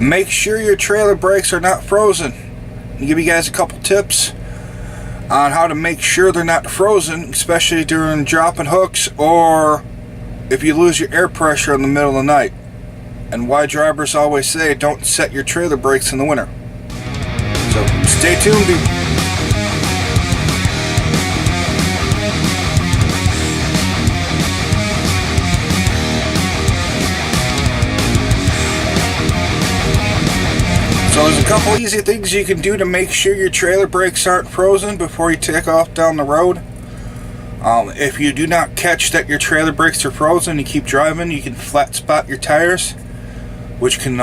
make sure your trailer brakes are not frozen. I'll give you guys a couple tips on how to make sure they're not frozen, especially during dropping hooks or if you lose your air pressure in the middle of the night. And why drivers always say don't set your trailer brakes in the winter. So stay tuned. So there's a couple easy things you can do to make sure your trailer brakes aren't frozen before you take off down the road. If you do not catch that your trailer brakes are frozen, you keep driving, you can flat spot your tires, which can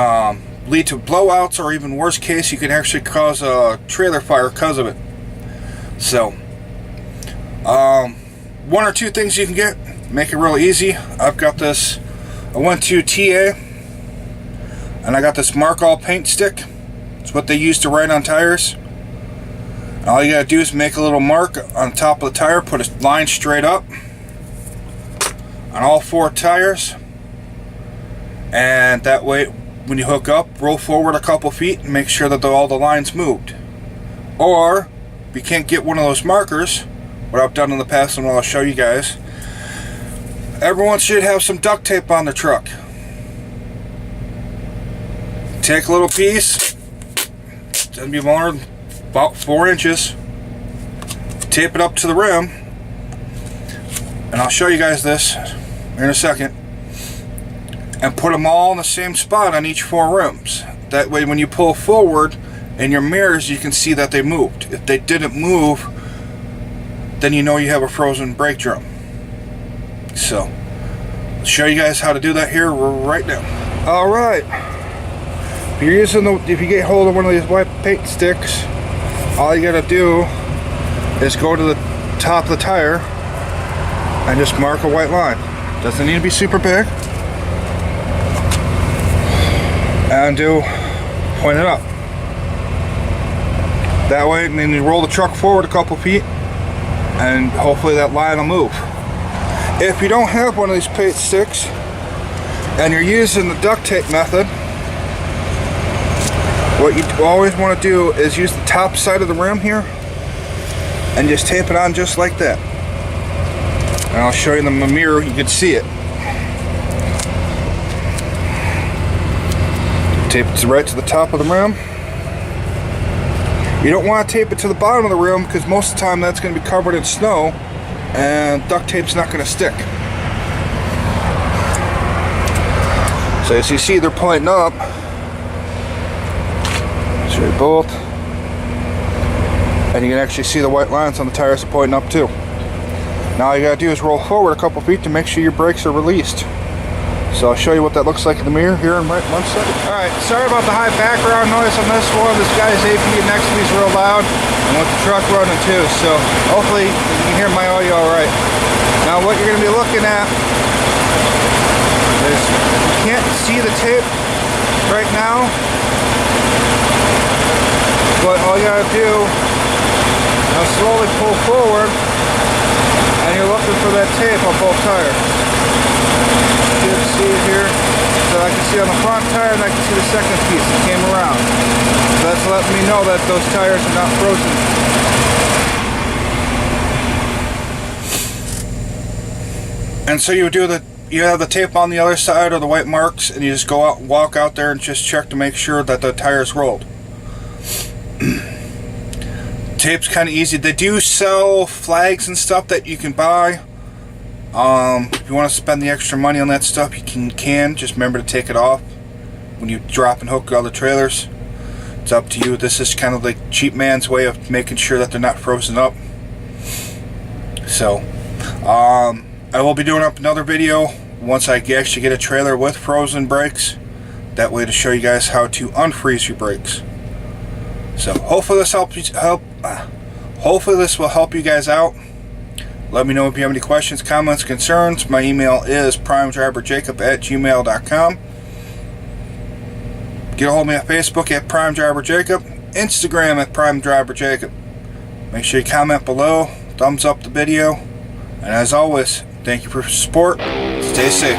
lead to blowouts, or even worst case, you can actually cause a trailer fire because of it. So, one or two things you can get, make it real easy. I've got this, I went to TA, and I got this Mark All paint stick. It's what they use to write on tires. And all you gotta do is make a little mark on top of the tire, put a line straight up on all four tires, and that way when you hook up, roll forward a couple feet and make sure that all the lines moved. Or if you can't get one of those markers, what I've done in the past and what I'll show you guys, everyone should have some duct tape on their truck. Take a little piece, doesn't be more than about 4 inches, tape it up to the rim, and I'll show you guys this in a second, and put them all in the same spot on each 4 rims. That way when you pull forward in your mirrors, you can see that they moved. If they didn't move, then you know you have a frozen brake drum. So I'll show you guys how to do that here right now. Alright, if you get hold of one of these white paint sticks, all you gotta do is go to the top of the tire and just mark a white line. Doesn't need to be super big. And point it up. That way, and then you roll the truck forward a couple feet and hopefully that line will move. If you don't have one of these paint sticks and you're using the duct tape method, what you always want to do is use the top side of the rim here and just tape it on just like that. And I'll show you in the mirror, you can see it. Tape it right to the top of the rim. You don't want to tape it to the bottom of the rim because most of the time that's going to be covered in snow and duct tape's not going to stick. So as you see, they're pointing up. Show you both. And you can actually see the white lines on the tires are pointing up too. Now all you gotta do is roll forward a couple feet to make sure your brakes are released. So I'll show you what that looks like in the mirror here in right 1 second. Alright, sorry about the high background noise on this one. This guy's AP next to me is real loud, and with the truck running too, so hopefully you can hear my audio alright. Now what you're gonna be looking at is, you can't see the tape right now, but all you gotta do, now slowly pull forward, and you're looking for that tape on both tires. You can see it here, so I can see on the front tire and I can see the second piece that came around. So that's letting me know that those tires are not frozen. And so you have the tape on the other side or the white marks, and you just go out and walk out there and just check to make sure that the tire's rolled. Tape's kind of easy. They do sell flags and stuff that you can buy. If you want to spend the extra money on that stuff, you can. Just remember to take it off when you drop and hook other trailers. It's up to you. This is kind of like cheap man's way of making sure that they're not frozen up. So I will be doing up another video once I actually get a trailer with frozen brakes. That way to show you guys how to unfreeze your brakes. So hopefully this will help you guys out. Let me know if you have any questions, comments, concerns. My email is primedriverjacob@gmail.com. Get a hold of me on Facebook at primedriverjacob, Instagram at primedriverjacob. Make sure you comment below, thumbs up the video, and as always, thank you for your support. Stay safe.